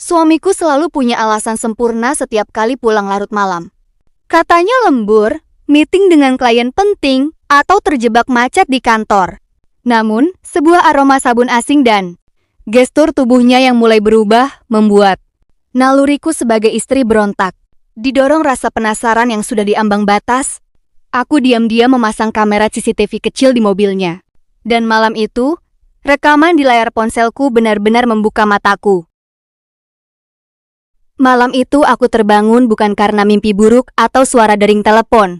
Suamiku selalu punya alasan sempurna setiap kali pulang larut malam. Katanya lembur, meeting dengan klien penting, atau terjebak macet di kantor. Namun, sebuah aroma sabun asing dan gestur tubuhnya yang mulai berubah membuat naluriku sebagai istri berontak. Didorong rasa penasaran yang sudah diambang batas, aku diam-diam memasang kamera CCTV kecil di mobilnya. Dan malam itu, rekaman di layar ponselku benar-benar membuka mataku. Malam itu aku terbangun bukan karena mimpi buruk atau suara dering telepon,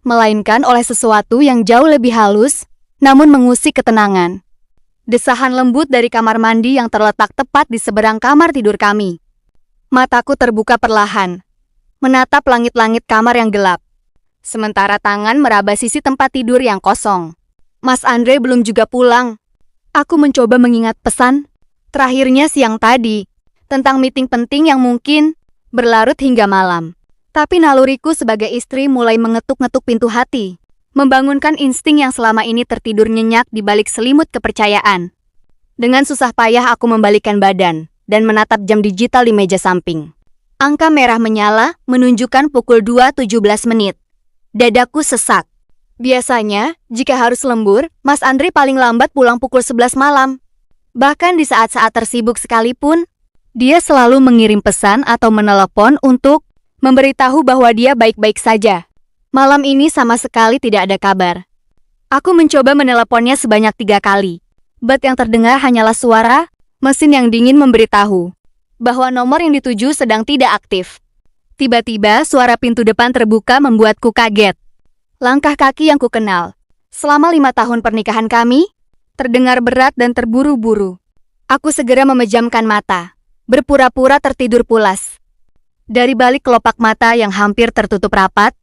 melainkan oleh sesuatu yang jauh lebih halus, namun mengusik ketenangan. Desahan lembut dari kamar mandi yang terletak tepat di seberang kamar tidur kami. Mataku terbuka perlahan, menatap langit-langit kamar yang gelap. Sementara tangan meraba sisi tempat tidur yang kosong. Mas Andre belum juga pulang. Aku mencoba mengingat pesan terakhirnya siang tadi, tentang meeting penting yang mungkin berlarut hingga malam. Tapi naluriku sebagai istri mulai mengetuk-ngetuk pintu hati, membangunkan insting yang selama ini tertidur nyenyak di balik selimut kepercayaan. Dengan susah payah aku membalikkan badan dan menatap jam digital di meja samping. Angka merah menyala menunjukkan pukul 2.17 menit. Dadaku sesak. Biasanya, jika harus lembur, Mas Andre paling lambat pulang pukul 11 malam. Bahkan di saat-saat tersibuk sekalipun, dia selalu mengirim pesan atau menelepon untuk memberitahu bahwa dia baik-baik saja. Malam ini sama sekali tidak ada kabar. Aku mencoba meneleponnya sebanyak 3 kali. But yang terdengar hanyalah suara mesin yang dingin memberitahu bahwa nomor yang dituju sedang tidak aktif. Tiba-tiba suara pintu depan terbuka membuatku kaget. Langkah kaki yang kukenal selama 5 tahun pernikahan kami terdengar berat dan terburu-buru. Aku segera memejamkan mata, berpura-pura tertidur pulas. Dari balik kelopak mata yang hampir tertutup rapat,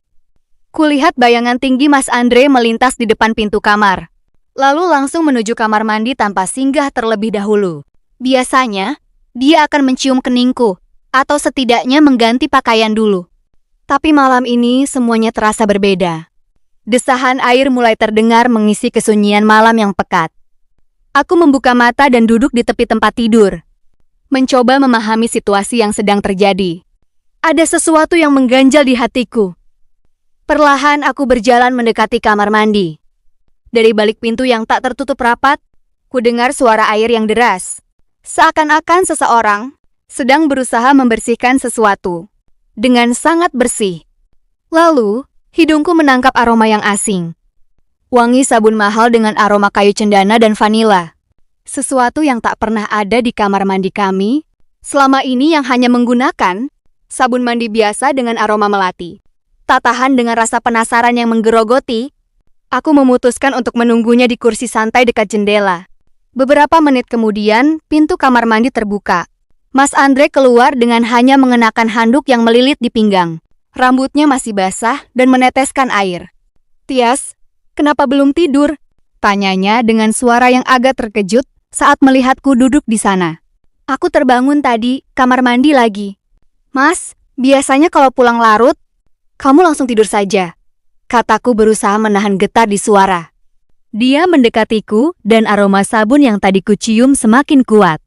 kulihat bayangan tinggi Mas Andre melintas di depan pintu kamar, lalu langsung menuju kamar mandi tanpa singgah terlebih dahulu. Biasanya, dia akan mencium keningku, atau setidaknya mengganti pakaian dulu. Tapi malam ini semuanya terasa berbeda. Desahan air mulai terdengar mengisi kesunyian malam yang pekat. Aku membuka mata dan duduk di tepi tempat tidur, mencoba memahami situasi yang sedang terjadi. Ada sesuatu yang mengganjal di hatiku. Perlahan aku berjalan mendekati kamar mandi. Dari balik pintu yang tak tertutup rapat, ku dengar suara air yang deras. Seakan-akan seseorang sedang berusaha membersihkan sesuatu dengan sangat bersih. Lalu, hidungku menangkap aroma yang asing. Wangi sabun mahal dengan aroma kayu cendana dan vanila. Sesuatu yang tak pernah ada di kamar mandi kami. Selama ini yang hanya menggunakan sabun mandi biasa dengan aroma melati. Tak tahan dengan rasa penasaran yang menggerogoti, aku memutuskan untuk menunggunya di kursi santai dekat jendela. Beberapa menit kemudian, pintu kamar mandi terbuka. Mas Andre keluar dengan hanya mengenakan handuk yang melilit di pinggang. Rambutnya masih basah dan meneteskan air. "Tias, kenapa belum tidur?" tanyanya dengan suara yang agak terkejut saat melihatku duduk di sana. "Aku terbangun tadi, kamar mandi lagi." "Mas, biasanya kalau pulang larut, kamu langsung tidur saja," kataku berusaha menahan getar di suara. Dia mendekatiku dan aroma sabun yang tadi kucium semakin kuat.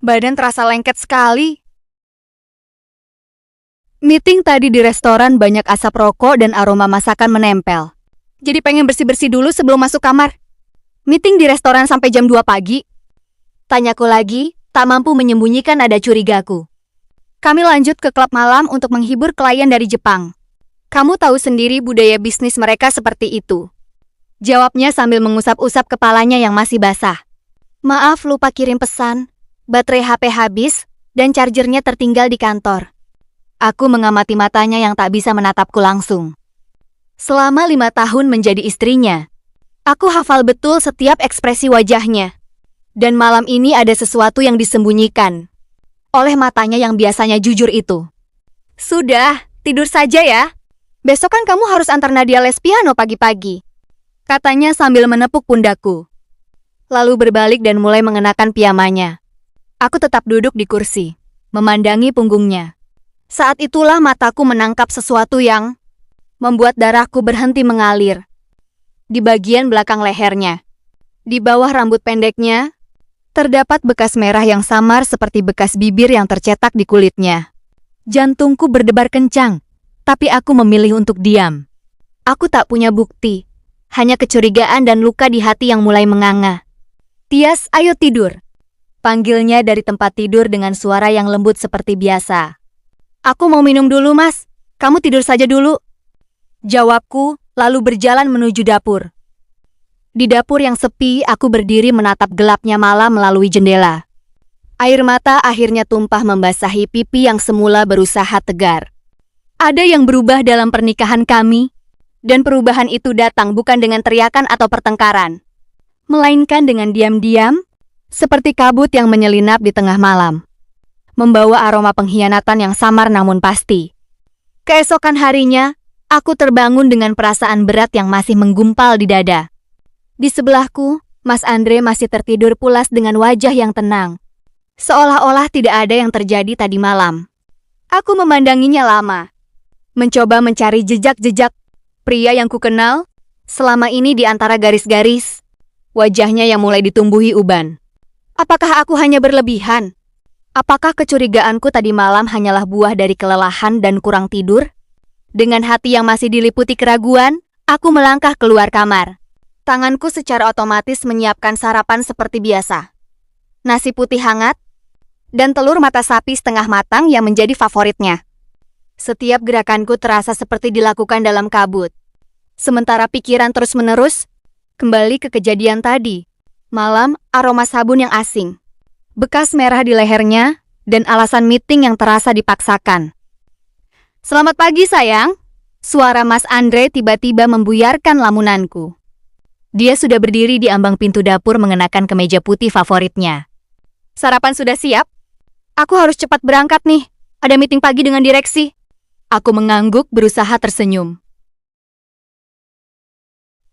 Badan terasa lengket sekali. Meeting tadi di restoran banyak asap rokok dan aroma masakan menempel. Jadi pengen bersih-bersih dulu sebelum masuk kamar. "Meeting di restoran sampai jam 2 pagi?" tanyaku lagi, tak mampu menyembunyikan nada curigaku. "Kami lanjut ke klub malam untuk menghibur klien dari Jepang. Kamu tahu sendiri budaya bisnis mereka seperti itu," jawabnya sambil mengusap-usap kepalanya yang masih basah. "Maaf, lupa kirim pesan. Baterai HP habis dan chargernya tertinggal di kantor." Aku mengamati matanya yang tak bisa menatapku langsung. Selama 5 tahun menjadi istrinya, aku hafal betul setiap ekspresi wajahnya. Dan malam ini ada sesuatu yang disembunyikan oleh matanya yang biasanya jujur itu. "Sudah, tidur saja ya. Besok kan kamu harus antar Nadia les piano pagi-pagi," katanya sambil menepuk pundakku. Lalu berbalik dan mulai mengenakan piyamanya. Aku tetap duduk di kursi, memandangi punggungnya. Saat itulah mataku menangkap sesuatu yang membuat darahku berhenti mengalir. Di bagian belakang lehernya, di bawah rambut pendeknya, Terdapat bekas merah yang samar seperti bekas bibir yang tercetak di kulitnya. Jantungku berdebar kencang, tapi aku memilih untuk diam. Aku tak punya bukti, hanya kecurigaan dan luka di hati yang mulai menganga. "Tias, ayo tidur," panggilnya dari tempat tidur dengan suara yang lembut seperti biasa. "Aku mau minum dulu, Mas. Kamu tidur saja dulu," jawabku, lalu berjalan menuju dapur. Di dapur yang sepi, aku berdiri menatap gelapnya malam melalui jendela. Air mata akhirnya tumpah membasahi pipi yang semula berusaha tegar. Ada yang berubah dalam pernikahan kami, dan perubahan itu datang bukan dengan teriakan atau pertengkaran, melainkan dengan diam-diam, seperti kabut yang menyelinap di tengah malam, membawa aroma pengkhianatan yang samar namun pasti. Keesokan harinya, aku terbangun dengan perasaan berat yang masih menggumpal di dada. Di sebelahku, Mas Andre masih tertidur pulas dengan wajah yang tenang, seolah-olah tidak ada yang terjadi tadi malam. Aku memandanginya lama, mencoba mencari jejak-jejak pria yang kukenal selama ini di antara garis-garis wajahnya yang mulai ditumbuhi uban. Apakah aku hanya berlebihan? Apakah kecurigaanku tadi malam hanyalah buah dari kelelahan dan kurang tidur? Dengan hati yang masih diliputi keraguan, aku melangkah keluar kamar. Tanganku secara otomatis menyiapkan sarapan seperti biasa. Nasi putih hangat, dan telur mata sapi setengah matang yang menjadi favoritnya. Setiap gerakanku terasa seperti dilakukan dalam kabut. Sementara pikiran terus-menerus kembali ke kejadian tadi. Malam, aroma sabun yang asing, bekas merah di lehernya, dan alasan meeting yang terasa dipaksakan. "Selamat pagi, sayang." Suara Mas Andre tiba-tiba membuyarkan lamunanku. Dia sudah berdiri di ambang pintu dapur mengenakan kemeja putih favoritnya. "Sarapan sudah siap? Aku harus cepat berangkat nih. Ada meeting pagi dengan direksi." Aku mengangguk berusaha tersenyum.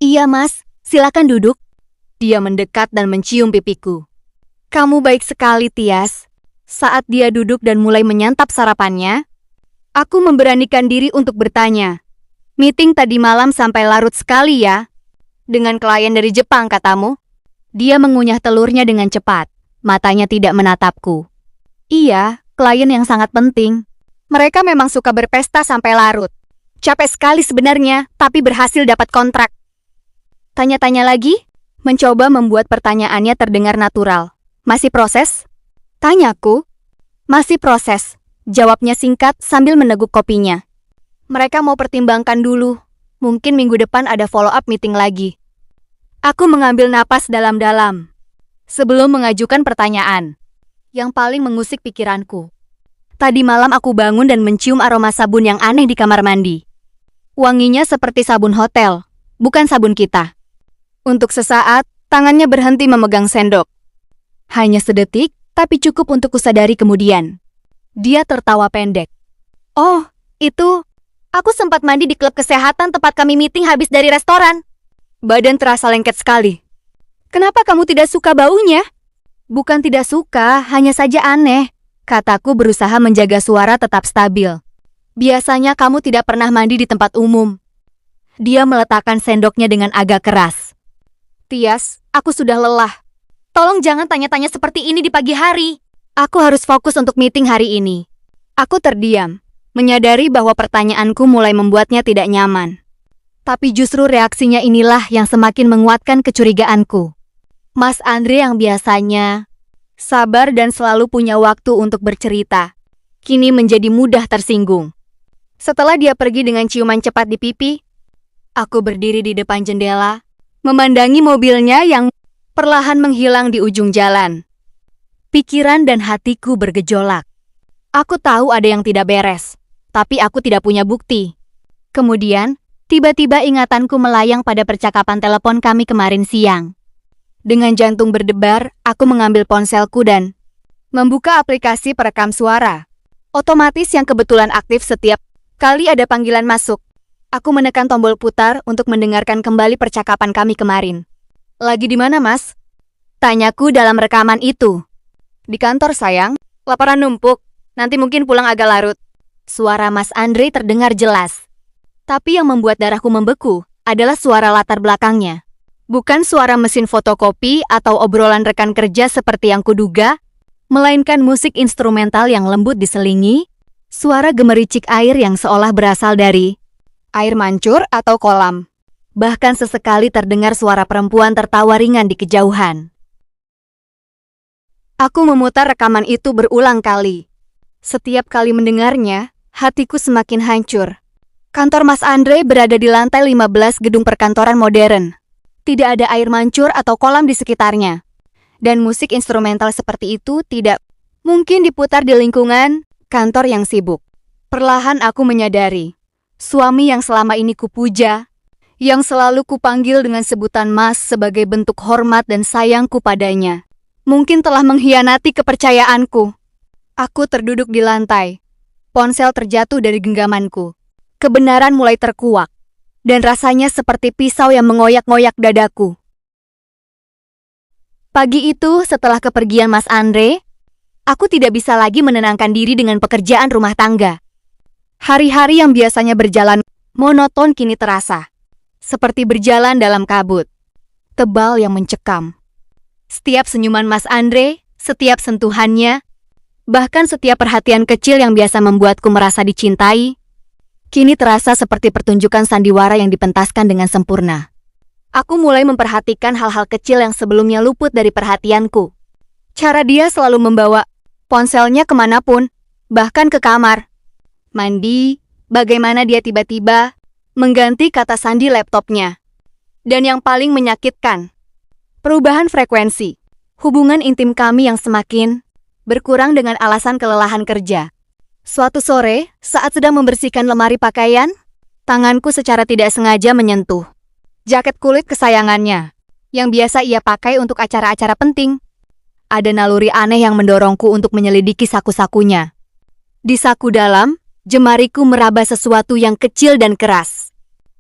"Iya, Mas. Silakan duduk." Dia mendekat dan mencium pipiku. "Kamu baik sekali, Tias." Saat dia duduk dan mulai menyantap sarapannya, aku memberanikan diri untuk bertanya, "Meeting tadi malam sampai larut sekali ya? Dengan klien dari Jepang, katamu?" Dia mengunyah telurnya dengan cepat, matanya tidak menatapku. "Iya, klien yang sangat penting. Mereka memang suka berpesta sampai larut. Capek sekali sebenarnya, tapi berhasil dapat kontrak." Tanya-tanya lagi, mencoba membuat pertanyaannya terdengar natural. "Masih proses?" Tanyaku. "Masih proses," jawabnya singkat sambil meneguk kopinya. "Mereka mau pertimbangkan dulu. Mungkin minggu depan ada follow-up meeting lagi." Aku mengambil napas dalam-dalam sebelum mengajukan pertanyaan yang paling mengusik pikiranku. Tadi malam aku bangun dan mencium aroma sabun yang aneh di kamar mandi. Wanginya seperti sabun hotel, bukan sabun kita. Untuk sesaat, tangannya berhenti memegang sendok. Hanya sedetik, tapi cukup untuk kusadari kemudian. Dia tertawa pendek. "Oh, itu... Aku sempat mandi di klub kesehatan tempat kami meeting habis dari restoran." Badan terasa lengket sekali. "Kenapa kamu tidak suka baunya?" "Bukan tidak suka, hanya saja aneh," kataku berusaha menjaga suara tetap stabil. "Biasanya kamu tidak pernah mandi di tempat umum." Dia meletakkan sendoknya dengan agak keras. "Tias, aku sudah lelah. Tolong jangan tanya-tanya seperti ini di pagi hari. Aku harus fokus untuk meeting hari ini." Aku terdiam, menyadari bahwa pertanyaanku mulai membuatnya tidak nyaman. Tapi justru reaksinya inilah yang semakin menguatkan kecurigaanku. Mas Andre yang biasanya sabar dan selalu punya waktu untuk bercerita, kini menjadi mudah tersinggung. Setelah dia pergi dengan ciuman cepat di pipi, aku berdiri di depan jendela, memandangi mobilnya yang perlahan menghilang di ujung jalan. Pikiran dan hatiku bergejolak. Aku tahu ada yang tidak beres, tapi aku tidak punya bukti. Kemudian, tiba-tiba ingatanku melayang pada percakapan telepon kami kemarin siang. Dengan jantung berdebar, aku mengambil ponselku dan membuka aplikasi perekam suara otomatis yang kebetulan aktif setiap kali ada panggilan masuk. Aku menekan tombol putar untuk mendengarkan kembali percakapan kami kemarin. "Lagi di mana, Mas?" tanyaku dalam rekaman itu. "Di kantor, sayang. Laporan numpuk. Nanti mungkin pulang agak larut." Suara Mas Andre terdengar jelas. Tapi yang membuat darahku membeku adalah suara latar belakangnya. Bukan suara mesin fotokopi atau obrolan rekan kerja seperti yang kuduga, melainkan musik instrumental yang lembut diselingi, suara gemericik air yang seolah berasal dari air mancur atau kolam. Bahkan sesekali terdengar suara perempuan tertawa ringan di kejauhan. Aku memutar rekaman itu berulang kali. Setiap kali mendengarnya, hatiku semakin hancur. Kantor Mas Andre berada di lantai 15 gedung perkantoran modern. Tidak ada air mancur atau kolam di sekitarnya. Dan musik instrumental seperti itu tidak mungkin diputar di lingkungan kantor yang sibuk. Perlahan aku menyadari, suami yang selama ini kupuja, yang selalu kupanggil dengan sebutan Mas sebagai bentuk hormat dan sayangku padanya, mungkin telah mengkhianati kepercayaanku. Aku terduduk di lantai. Ponsel terjatuh dari genggamanku. Kebenaran mulai terkuak, dan rasanya seperti pisau yang mengoyak-ngoyak dadaku. Pagi itu, setelah kepergian Mas Andre, aku tidak bisa lagi menenangkan diri dengan pekerjaan rumah tangga. Hari-hari yang biasanya berjalan monoton kini terasa seperti berjalan dalam kabut tebal yang mencekam. Setiap senyuman Mas Andre, setiap sentuhannya, bahkan setiap perhatian kecil yang biasa membuatku merasa dicintai, kini terasa seperti pertunjukan sandiwara yang dipentaskan dengan sempurna. Aku mulai memperhatikan hal-hal kecil yang sebelumnya luput dari perhatianku. Cara dia selalu membawa ponselnya kemanapun, bahkan ke kamar mandi, bagaimana dia tiba-tiba mengganti kata sandi laptopnya. Dan yang paling menyakitkan, perubahan frekuensi. Hubungan intim kami yang semakin berkurang dengan alasan kelelahan kerja. Suatu sore, saat sedang membersihkan lemari pakaian, tanganku secara tidak sengaja menyentuh jaket kulit kesayangannya, yang biasa ia pakai untuk acara-acara penting. Ada naluri aneh yang mendorongku untuk menyelidiki saku-sakunya. Di saku dalam, jemariku meraba sesuatu yang kecil dan keras.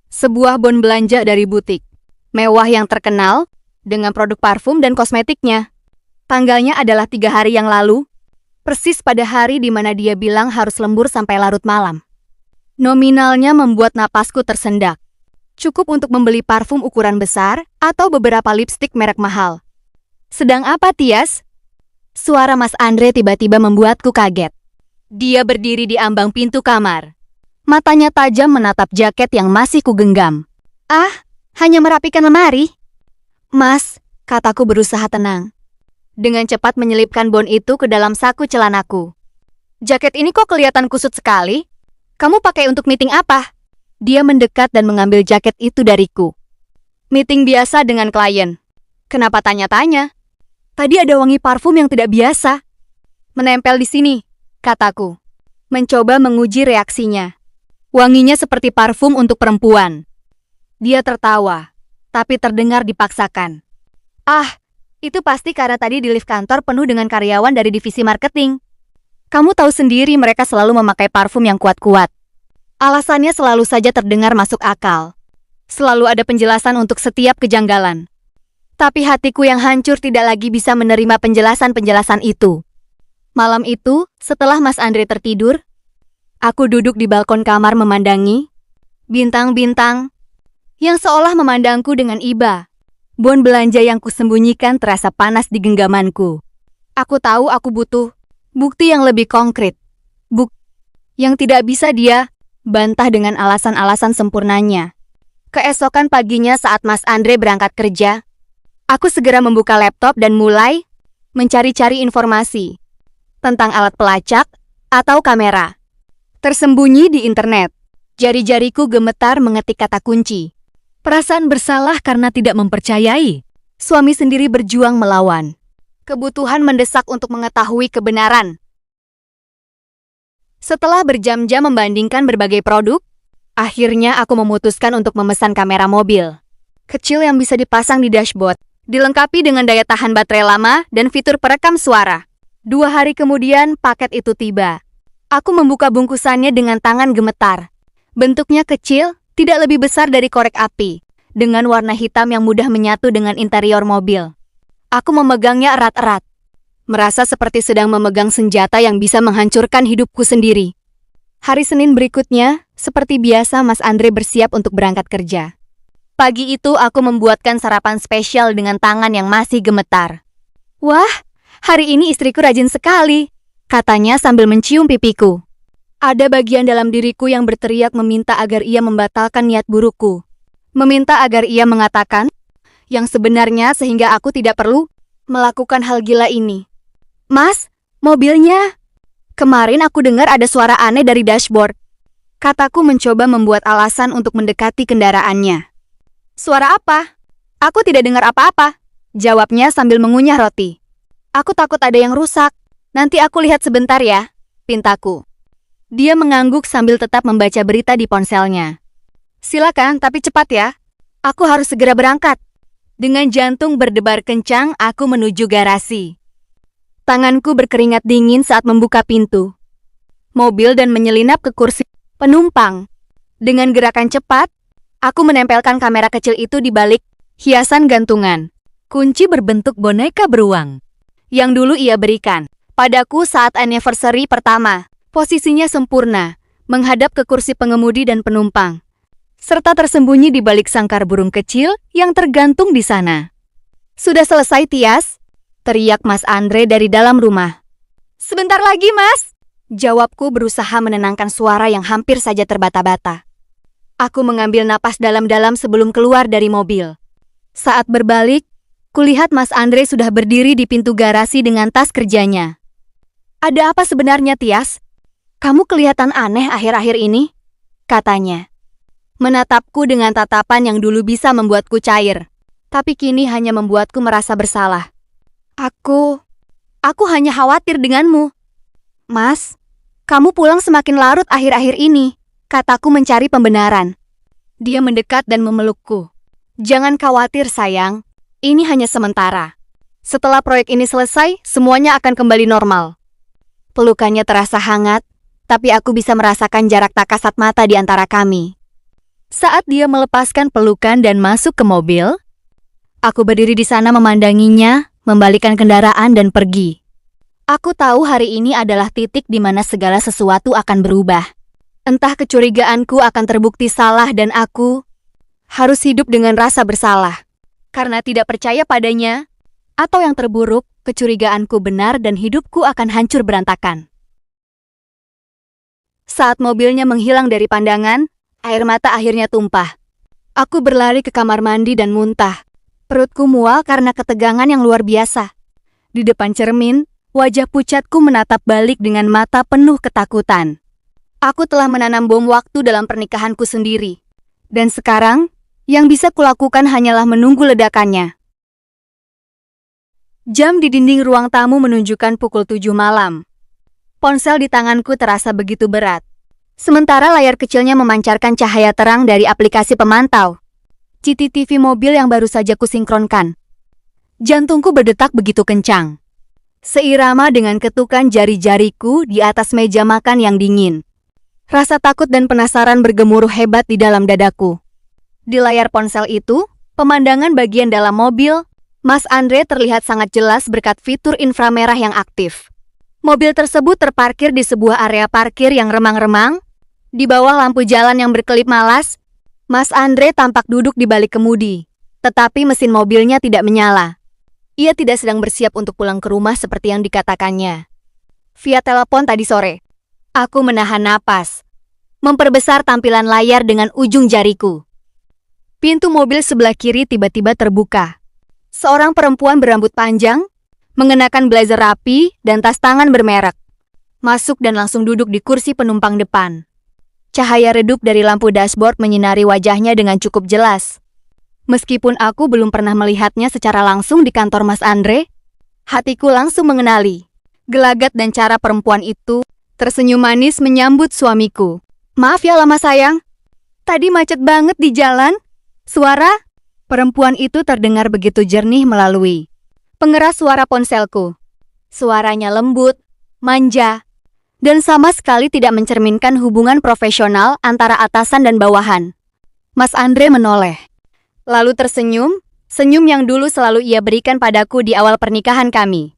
Sebuah bon belanja dari butik mewah yang terkenal, dengan produk parfum dan kosmetiknya. Tanggalnya adalah 3 hari yang lalu, persis pada hari di mana dia bilang harus lembur sampai larut malam. Nominalnya membuat napasku tersendak. Cukup untuk membeli parfum ukuran besar atau beberapa lipstik merek mahal. Sedang apa, Tias? Suara Mas Andre tiba-tiba membuatku kaget. Dia berdiri di ambang pintu kamar. Matanya tajam menatap jaket yang masih kugenggam. Ah, hanya merapikan lemari. Mas, kataku berusaha tenang. Dengan cepat menyelipkan bon itu ke dalam saku celanaku. Jaket ini kok kelihatan kusut sekali? Kamu pakai untuk meeting apa? Dia mendekat dan mengambil jaket itu dariku. Meeting biasa dengan klien. Kenapa tanya-tanya? Tadi ada wangi parfum yang tidak biasa. Menempel di sini, kataku. Mencoba menguji reaksinya. Wanginya seperti parfum untuk perempuan. Dia tertawa, tapi terdengar dipaksakan. Ah, itu pasti karena tadi di lift kantor penuh dengan karyawan dari divisi marketing. Kamu tahu sendiri mereka selalu memakai parfum yang kuat-kuat. Alasannya selalu saja terdengar masuk akal. Selalu ada penjelasan untuk setiap kejanggalan. Tapi hatiku yang hancur tidak lagi bisa menerima penjelasan-penjelasan itu. Malam itu, setelah Mas Andre tertidur, aku duduk di balkon kamar memandangi bintang-bintang yang seolah memandangku dengan iba. Bon belanja yang kusembunyikan terasa panas di genggamanku. Aku tahu aku butuh bukti yang lebih konkret. Yang tidak bisa dia bantah dengan alasan-alasan sempurnanya. Keesokan paginya saat Mas Andre berangkat kerja, aku segera membuka laptop dan mulai mencari-cari informasi tentang alat pelacak atau kamera tersembunyi di internet. Jari-jariku gemetar mengetik kata kunci. Perasaan bersalah karena tidak mempercayai. Suami sendiri berjuang melawan. Kebutuhan mendesak untuk mengetahui kebenaran. Setelah berjam-jam membandingkan berbagai produk, akhirnya aku memutuskan untuk memesan kamera mobil. Kecil yang bisa dipasang di dashboard, dilengkapi dengan daya tahan baterai lama dan fitur perekam suara. 2 hari kemudian, paket itu tiba. Aku membuka bungkusannya dengan tangan gemetar. Bentuknya kecil, tidak lebih besar dari korek api, dengan warna hitam yang mudah menyatu dengan interior mobil. Aku memegangnya erat-erat, merasa seperti sedang memegang senjata yang bisa menghancurkan hidupku sendiri. Hari Senin berikutnya, seperti biasa Mas Andre bersiap untuk berangkat kerja. Pagi itu aku membuatkan sarapan spesial dengan tangan yang masih gemetar. Wah, hari ini istriku rajin sekali, katanya sambil mencium pipiku. Ada bagian dalam diriku yang berteriak meminta agar ia membatalkan niat burukku. Meminta agar ia mengatakan yang sebenarnya sehingga aku tidak perlu melakukan hal gila ini. Mas, mobilnya. Kemarin aku dengar ada suara aneh dari dashboard. Kataku mencoba membuat alasan untuk mendekati kendaraannya. Suara apa? Aku tidak dengar apa-apa, jawabnya sambil mengunyah roti. Aku takut ada yang rusak. Nanti aku lihat sebentar ya, pintaku. Dia mengangguk sambil tetap membaca berita di ponselnya. Silakan, tapi cepat ya. Aku harus segera berangkat. Dengan jantung berdebar kencang, aku menuju garasi. Tanganku berkeringat dingin saat membuka pintu mobil dan menyelinap ke kursi penumpang. Dengan gerakan cepat, aku menempelkan kamera kecil itu di balik hiasan gantungan. Kunci berbentuk boneka beruang yang dulu ia berikan padaku saat anniversary pertama. Posisinya sempurna, menghadap ke kursi pengemudi dan penumpang, serta tersembunyi di balik sangkar burung kecil yang tergantung di sana. Sudah selesai, Tias? Teriak Mas Andre dari dalam rumah. Sebentar lagi, Mas. Jawabku berusaha menenangkan suara yang hampir saja terbata-bata. Aku mengambil napas dalam-dalam sebelum keluar dari mobil. Saat berbalik, kulihat Mas Andre sudah berdiri di pintu garasi dengan tas kerjanya. Ada apa sebenarnya, Tias? Kamu kelihatan aneh akhir-akhir ini, katanya. Menatapku dengan tatapan yang dulu bisa membuatku cair, tapi kini hanya membuatku merasa bersalah. Aku hanya khawatir denganmu. Mas, kamu pulang semakin larut akhir-akhir ini, kataku mencari pembenaran. Dia mendekat dan memelukku. Jangan khawatir sayang, ini hanya sementara. Setelah proyek ini selesai, semuanya akan kembali normal. Pelukannya terasa hangat, tapi aku bisa merasakan jarak tak kasat mata di antara kami. Saat dia melepaskan pelukan dan masuk ke mobil, aku berdiri di sana memandanginya, membalikan kendaraan dan pergi. Aku tahu hari ini adalah titik di mana segala sesuatu akan berubah. Entah kecurigaanku akan terbukti salah dan aku harus hidup dengan rasa bersalah karena tidak percaya padanya, atau yang terburuk, kecurigaanku benar dan hidupku akan hancur berantakan. Saat mobilnya menghilang dari pandangan, air mata akhirnya tumpah. Aku berlari ke kamar mandi dan muntah. Perutku mual karena ketegangan yang luar biasa. Di depan cermin, wajah pucatku menatap balik dengan mata penuh ketakutan. Aku telah menanam bom waktu dalam pernikahanku sendiri. Dan sekarang, yang bisa kulakukan hanyalah menunggu ledakannya. Jam di dinding ruang tamu menunjukkan pukul 7 malam. Ponsel di tanganku terasa begitu berat. Sementara layar kecilnya memancarkan cahaya terang dari aplikasi pemantau CCTV mobil yang baru saja kusinkronkan. Jantungku berdetak begitu kencang, seirama dengan ketukan jari-jariku di atas meja makan yang dingin. Rasa takut dan penasaran bergemuruh hebat di dalam dadaku. Di layar ponsel itu, pemandangan bagian dalam mobil, Mas Andre terlihat sangat jelas berkat fitur inframerah yang aktif. Mobil tersebut terparkir di sebuah area parkir yang remang-remang. Di bawah lampu jalan yang berkelip malas, Mas Andre tampak duduk di balik kemudi, tetapi mesin mobilnya tidak menyala. Ia tidak sedang bersiap untuk pulang ke rumah seperti yang dikatakannya. Via telepon tadi sore, aku menahan napas, memperbesar tampilan layar dengan ujung jariku. Pintu mobil sebelah kiri tiba-tiba terbuka. Seorang perempuan berambut panjang, mengenakan blazer rapi dan tas tangan bermerek, masuk dan langsung duduk di kursi penumpang depan. Cahaya redup dari lampu dashboard menyinari wajahnya dengan cukup jelas. Meskipun aku belum pernah melihatnya secara langsung di kantor Mas Andre, hatiku langsung mengenali gelagat dan cara perempuan itu tersenyum manis menyambut suamiku. Maaf ya lama sayang, tadi macet banget di jalan. Suara perempuan itu terdengar begitu jernih melalui pengeras suara ponselku. Suaranya lembut, manja, dan sama sekali tidak mencerminkan hubungan profesional antara atasan dan bawahan. Mas Andre menoleh, lalu tersenyum, senyum yang dulu selalu ia berikan padaku di awal pernikahan kami.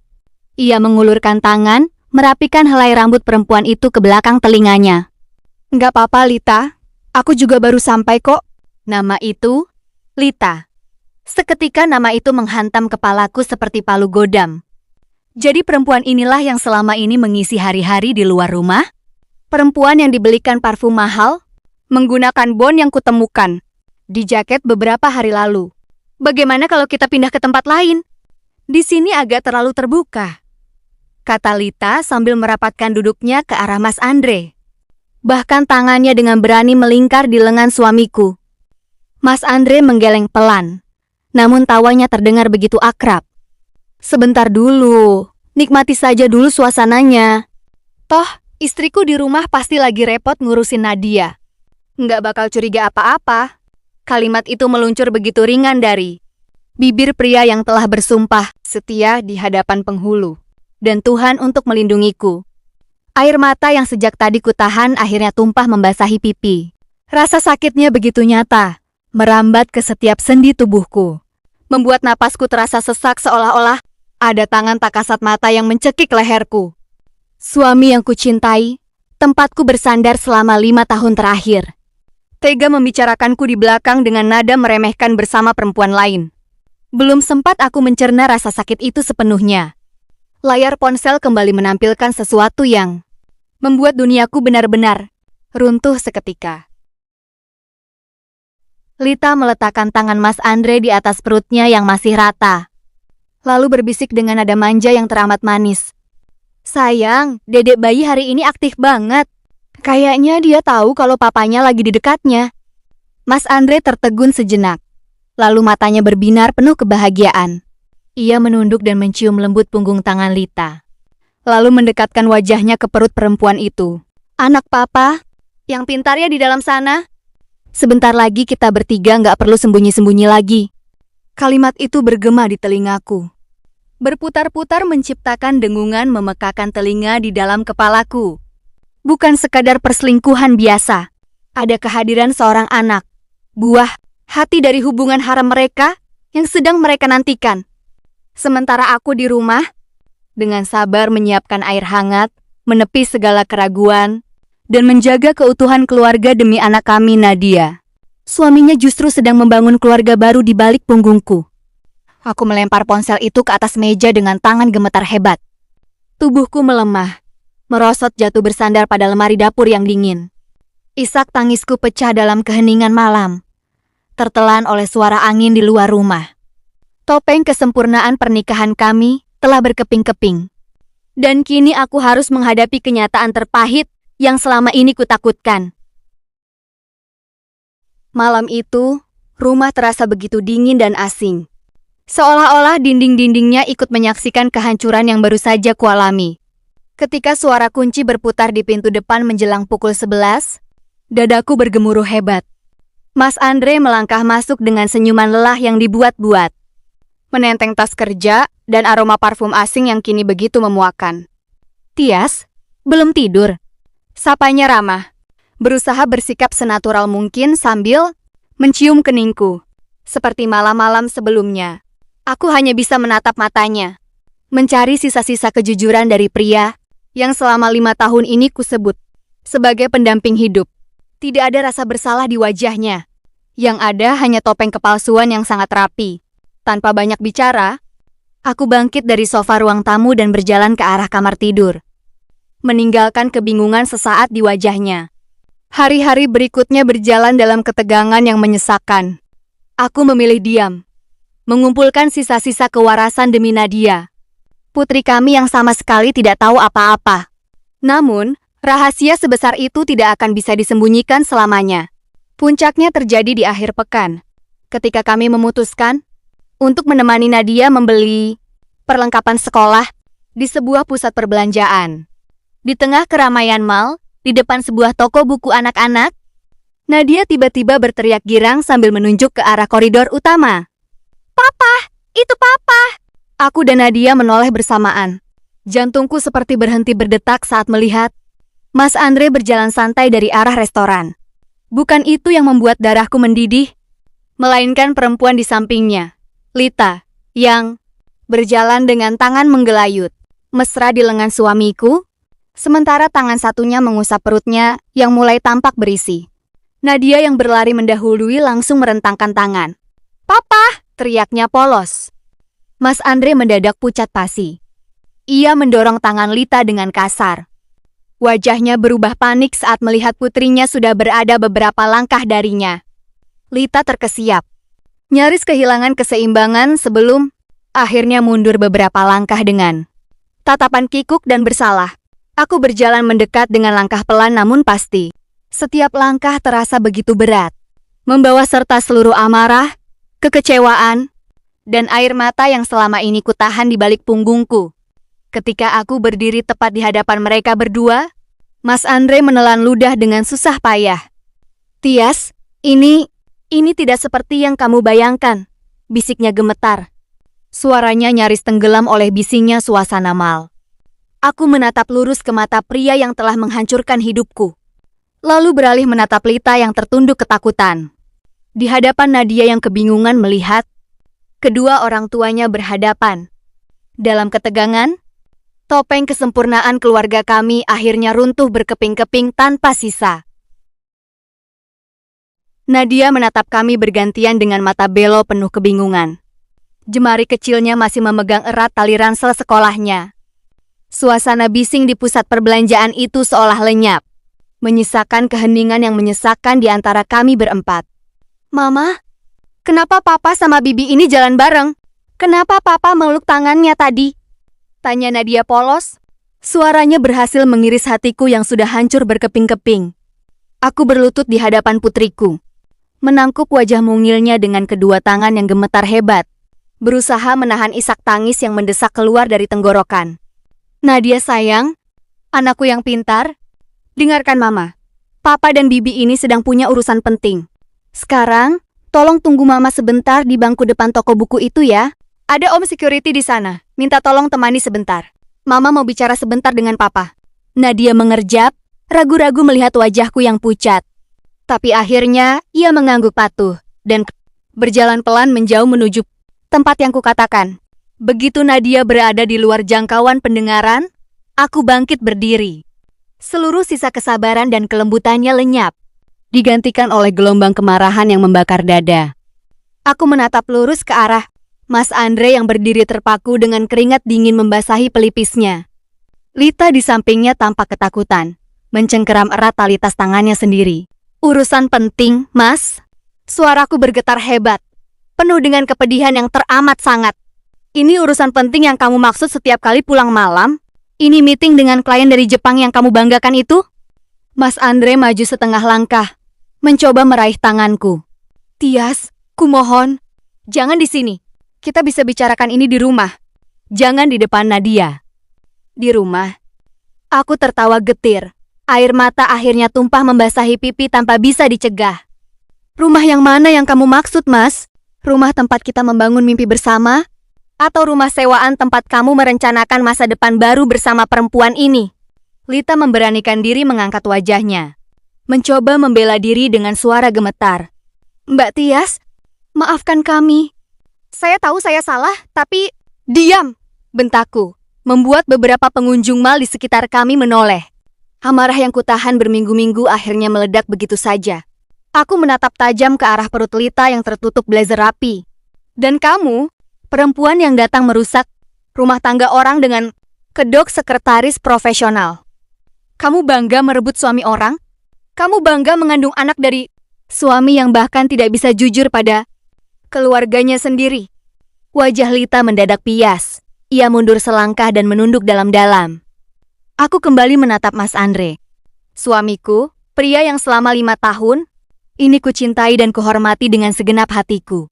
Ia mengulurkan tangan, merapikan helai rambut perempuan itu ke belakang telinganya. Nggak apa-apa, Lita. Aku juga baru sampai kok. Nama itu Lita. Seketika nama itu menghantam kepalaku seperti palu godam. Jadi perempuan inilah yang selama ini mengisi hari-hari di luar rumah? Perempuan yang dibelikan parfum mahal, menggunakan bon yang kutemukan di jaket beberapa hari lalu. Bagaimana kalau kita pindah ke tempat lain? Di sini agak terlalu terbuka, kata Lita sambil merapatkan duduknya ke arah Mas Andre. Bahkan tangannya dengan berani melingkar di lengan suamiku. Mas Andre menggeleng pelan, namun tawanya terdengar begitu akrab. Sebentar dulu, nikmati saja dulu suasananya. Toh, istriku di rumah pasti lagi repot ngurusin Nadia. Nggak bakal curiga apa-apa. Kalimat itu meluncur begitu ringan dari bibir pria yang telah bersumpah setia di hadapan penghulu dan Tuhan untuk melindungiku. Air mata yang sejak tadi kutahan akhirnya tumpah membasahi pipi. Rasa sakitnya begitu nyata, merambat ke setiap sendi tubuhku, membuat napasku terasa sesak seolah-olah ada tangan tak kasat mata yang mencekik leherku. Suami yang kucintai, tempatku bersandar selama 5 tahun terakhir. Tega membicarakanku di belakang dengan nada meremehkan bersama perempuan lain. Belum sempat aku mencerna rasa sakit itu sepenuhnya. Layar ponsel kembali menampilkan sesuatu yang membuat duniaku benar-benar runtuh seketika. Lita meletakkan tangan Mas Andre di atas perutnya yang masih rata, lalu berbisik dengan nada manja yang teramat manis. Sayang, dedek bayi hari ini aktif banget. Kayaknya dia tahu kalau papanya lagi di dekatnya. Mas Andre tertegun sejenak, lalu matanya berbinar penuh kebahagiaan. Ia menunduk dan mencium lembut punggung tangan Lita, lalu mendekatkan wajahnya ke perut perempuan itu. Anak papa, yang pintar ya di dalam sana. Sebentar lagi kita bertiga nggak perlu sembunyi-sembunyi lagi. Kalimat itu bergema di telingaku, berputar-putar menciptakan dengungan memekakan telinga di dalam kepalaku. Bukan sekadar perselingkuhan biasa. Ada kehadiran seorang anak, buah hati dari hubungan haram mereka yang sedang mereka nantikan. Sementara aku di rumah, dengan sabar menyiapkan air hangat, menepis segala keraguan, dan menjaga keutuhan keluarga demi anak kami Nadia. Suaminya justru sedang membangun keluarga baru di balik punggungku. Aku melempar ponsel itu ke atas meja dengan tangan gemetar hebat. Tubuhku melemah, merosot jatuh bersandar pada lemari dapur yang dingin. Isak tangisku pecah dalam keheningan malam, tertelan oleh suara angin di luar rumah. Topeng kesempurnaan pernikahan kami telah berkeping-keping. Dan kini aku harus menghadapi kenyataan terpahit yang selama ini kutakutkan. Malam itu, rumah terasa begitu dingin dan asing. Seolah-olah dinding-dindingnya ikut menyaksikan kehancuran yang baru saja kualami. Ketika suara kunci berputar di pintu depan menjelang pukul 11, dadaku bergemuruh hebat. Mas Andre melangkah masuk dengan senyuman lelah yang dibuat-buat, menenteng tas kerja dan aroma parfum asing yang kini begitu memuakan. Tias, belum tidur? Sapanya ramah, berusaha bersikap senatural mungkin sambil mencium keningku. Seperti malam-malam sebelumnya, aku hanya bisa menatap matanya, mencari sisa-sisa kejujuran dari pria yang selama 5 tahun ini kusebut sebagai pendamping hidup. Tidak ada rasa bersalah di wajahnya. Yang ada hanya topeng kepalsuan yang sangat rapi. Tanpa banyak bicara, aku bangkit dari sofa ruang tamu dan berjalan ke arah kamar tidur, meninggalkan kebingungan sesaat di wajahnya. Hari-hari berikutnya berjalan dalam ketegangan yang menyesakkan. Aku memilih diam, mengumpulkan sisa-sisa kewarasan demi Nadia, putri kami yang sama sekali tidak tahu apa-apa. Namun, rahasia sebesar itu tidak akan bisa disembunyikan selamanya. Puncaknya terjadi di akhir pekan, ketika kami memutuskan untuk menemani Nadia membeli perlengkapan sekolah di sebuah pusat perbelanjaan. Di tengah keramaian mall, di depan sebuah toko buku anak-anak, Nadia tiba-tiba berteriak girang sambil menunjuk ke arah koridor utama. "Papa! Itu Papa!" Aku dan Nadia menoleh bersamaan. Jantungku seperti berhenti berdetak saat melihat Mas Andre berjalan santai dari arah restoran. Bukan itu yang membuat darahku mendidih, melainkan perempuan di sampingnya, Lita, yang berjalan dengan tangan menggelayut, mesra di lengan suamiku, sementara tangan satunya mengusap perutnya yang mulai tampak berisi. Nadia yang berlari mendahului langsung merentangkan tangan, Papa! Teriaknya polos. Mas Andre mendadak pucat pasi. Ia mendorong tangan Lita dengan kasar. Wajahnya berubah panik saat melihat putrinya sudah berada beberapa langkah darinya. Lita terkesiap. Nyaris kehilangan keseimbangan sebelum akhirnya mundur beberapa langkah dengan tatapan kikuk dan bersalah. Aku berjalan mendekat dengan langkah pelan namun pasti. Setiap langkah terasa begitu berat. Membawa serta seluruh amarah, kekecewaan, dan air mata yang selama ini kutahan di balik punggungku. Ketika aku berdiri tepat di hadapan mereka berdua, Mas Andre menelan ludah dengan susah payah. Tias, ini tidak seperti yang kamu bayangkan, bisiknya gemetar. Suaranya nyaris tenggelam oleh bisingnya suasana mal. Aku menatap lurus ke mata pria yang telah menghancurkan hidupku. Lalu beralih menatap Lita yang tertunduk ketakutan. Di hadapan Nadia yang kebingungan melihat kedua orang tuanya berhadapan. Dalam ketegangan, topeng kesempurnaan keluarga kami akhirnya runtuh berkeping-keping tanpa sisa. Nadia menatap kami bergantian dengan mata belo penuh kebingungan. Jemari kecilnya masih memegang erat tali ransel sekolahnya. Suasana bising di pusat perbelanjaan itu seolah lenyap, menyisakan keheningan yang menyesakkan di antara kami berempat. Mama, kenapa Papa sama Bibi ini jalan bareng? Kenapa Papa meluk tangannya tadi? Tanya Nadia polos. Suaranya berhasil mengiris hatiku yang sudah hancur berkeping-keping. Aku berlutut di hadapan putriku, menangkup wajah mungilnya dengan kedua tangan yang gemetar hebat, berusaha menahan isak tangis yang mendesak keluar dari tenggorokan. Nadia sayang, anakku yang pintar, dengarkan Mama. Papa dan Bibi ini sedang punya urusan penting. Sekarang, tolong tunggu Mama sebentar di bangku depan toko buku itu ya. Ada Om Security di sana. Minta tolong temani sebentar. Mama mau bicara sebentar dengan Papa. Nadia mengerjap, ragu-ragu melihat wajahku yang pucat. Tapi akhirnya, ia mengangguk patuh dan berjalan pelan menjauh menuju tempat yang kukatakan. Begitu Nadia berada di luar jangkauan pendengaran, aku bangkit berdiri. Seluruh sisa kesabaran dan kelembutannya lenyap, digantikan oleh gelombang kemarahan yang membakar dada. Aku menatap lurus ke arah Mas Andre yang berdiri terpaku dengan keringat dingin membasahi pelipisnya. Lita di sampingnya tampak ketakutan, mencengkeram erat tali tas tangannya sendiri. Urusan penting, Mas. Suaraku bergetar hebat, penuh dengan kepedihan yang teramat sangat. Ini urusan penting yang kamu maksud setiap kali pulang malam? Ini meeting dengan klien dari Jepang yang kamu banggakan itu? Mas Andre maju setengah langkah, mencoba meraih tanganku. Tias, kumohon, jangan di sini. Kita bisa bicarakan ini di rumah. Jangan di depan Nadia. Di rumah. Aku tertawa getir. Air mata akhirnya tumpah membasahi pipi tanpa bisa dicegah. Rumah yang mana yang kamu maksud, Mas? Rumah tempat kita membangun mimpi bersama? Atau rumah sewaan tempat kamu merencanakan masa depan baru bersama perempuan ini? Lita memberanikan diri mengangkat wajahnya, mencoba membela diri dengan suara gemetar. Mbak Tias, maafkan kami. Saya tahu saya salah, tapi... Diam! Bentakku, membuat beberapa pengunjung mal di sekitar kami menoleh. Amarah yang kutahan berminggu-minggu akhirnya meledak begitu saja. Aku menatap tajam ke arah perut Lita yang tertutup blazer rapi. Dan kamu, perempuan yang datang merusak rumah tangga orang dengan kedok sekretaris profesional. Kamu bangga merebut suami orang? Kamu bangga mengandung anak dari suami yang bahkan tidak bisa jujur pada keluarganya sendiri. Wajah Lita mendadak pias. Ia mundur selangkah dan menunduk dalam-dalam. Aku kembali menatap Mas Andre. Suamiku, pria yang selama 5 tahun, ini kucintai dan kuhormati dengan segenap hatiku.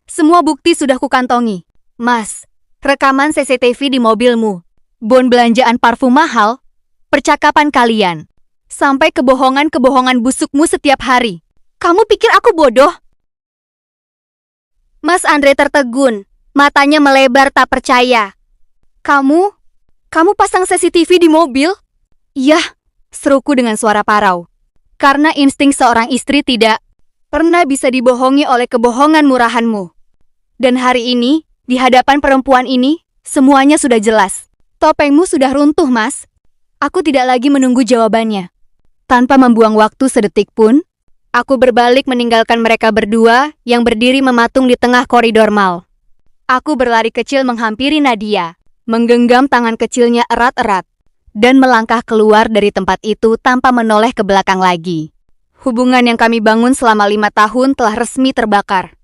Semua bukti sudah kukantongi. Mas, rekaman CCTV di mobilmu, bon belanjaan parfum mahal, percakapan kalian, sampai kebohongan-kebohongan busukmu setiap hari. Kamu pikir aku bodoh? Mas Andre tertegun, matanya melebar tak percaya. Kamu pasang CCTV di mobil? Iya, seruku dengan suara parau. Karena insting seorang istri tidak pernah bisa dibohongi oleh kebohongan murahanmu. Dan hari ini, di hadapan perempuan ini, semuanya sudah jelas. Topengmu sudah runtuh, Mas. Aku tidak lagi menunggu jawabannya. Tanpa membuang waktu sedetik pun, Aku berbalik meninggalkan mereka berdua yang berdiri mematung di tengah koridor mal. Aku berlari kecil menghampiri Nadia, menggenggam tangan kecilnya erat-erat, dan melangkah keluar dari tempat itu tanpa menoleh ke belakang lagi. Hubungan yang kami bangun selama 5 tahun telah resmi terbakar.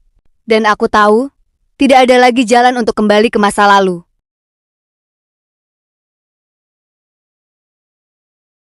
Dan aku tahu, tidak ada lagi jalan untuk kembali ke masa lalu.